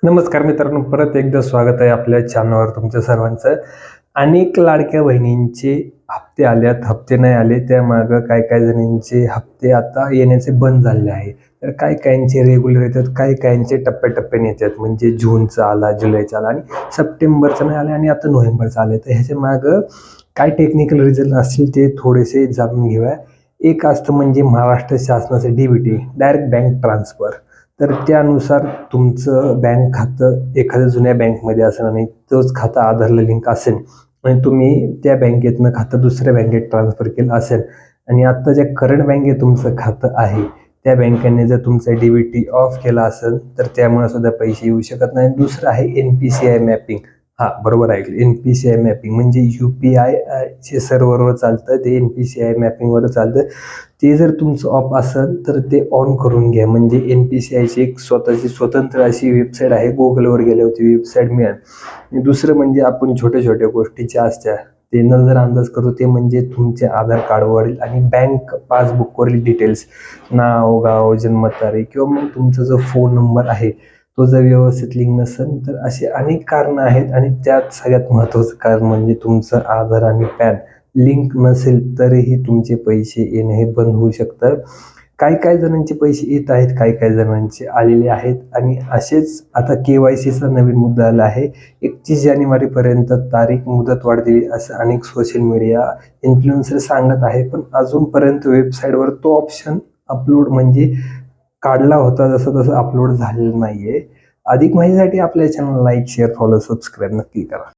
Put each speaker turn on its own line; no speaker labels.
नमस्कार मित्रांनो, परत एकदा स्वागत आहे आपल्या चॅनलवर तुमच्या सर्वांचं. अनेक लाडक्या बहिणींचे हप्ते आल्यात, हप्ते नाही आले. त्यामागं काही काही जणींचे हप्ते आता येण्याचे बंद झाले आहे. तर काही काहींचे रेग्युलर येतात, काही काहींचे टप्प्याटप्प्याने येतात. म्हणजे जूनचा आला, जुलैचा आला आणि सप्टेंबरचा नाही आला आणि आता नोव्हेंबरचा आले. तर ह्याच्या मागं काय टेक्निकल रिझन असतील ते थोडेसे जाणून घेऊया. एक असतं म्हणजे महाराष्ट्र शासनाचं DBT, डायरेक्ट बँक ट्रान्सफर. तर त्यानुसार तुमचं बँक खातं एखाद्या जुन्या बँकमध्ये असेल आणि तोच खाता आधारला लिंक असेल आणि तुम्ही त्या बँकेतनं खातं दुसऱ्या बँकेत ट्रान्सफर केलं असेल आणि आत्ता ज्या करंट बँकेत तुमचं खातं आहे त्या बँकेने जर तुमचा DBT ऑफ केला असेल तर त्यामुळे सुद्धा पैसे येऊ शकत नाही. दुसरं आहे NPCI मॅपिंग. हां, बरोबर ऐकलं. NPCI मॅपिंग म्हणजे UPI चे सर्व्हरवर चालतं, ते NPCI मॅपिंगवर चालतं. ते जर तुमचं ऑफ असेल तर ते ऑन करून घ्या. म्हणजे NPCIची एक स्वतःची स्वतंत्र अशी वेबसाईट आहे. Googleवर गेल्यावरती वेबसाईट मिळेल. आणि दुसरं म्हणजे आपण छोट्या छोट्या गोष्टी ज्या असत्या ते नजरअंदाज करतो, ते म्हणजे तुमच्या आधार कार्डवरील आणि बँक पासबुकवरील डिटेल्स, नाव, गाव, जन्मतारीख किंवा मग तुमचा जो फोन नंबर आहे तो जर व्यवस्थित लिंक नसेल तर असे अनेक कारणं आहेत. आणि त्यात सगळ्यात महत्त्वाचं कारण म्हणजे तुमचं आधार आणि पॅन लिंक नसेल तरीही तुमचे पैसे येणे हे बंद होऊ शकतं. काही काही जणांचे पैसे येत आहेत, काही काही जणांचे आलेले आहेत. आणि असेच आता KYCचा नवीन मुद्दा आला आहे. 31 जानेवारीपर्यंत तारीख मुदत वाढ दिली असं अनेक सोशल मीडिया इन्फ्लुएन्सर सांगत आहे. पण अजूनपर्यंत वेबसाईटवर तो ऑप्शन अपलोड म्हणजे काढला होता जसं तसं अपलोड झालेलं नाहीये. अधिक माहितीसाठी आपल्या channel like, share, follow, subscribe नक्की करा.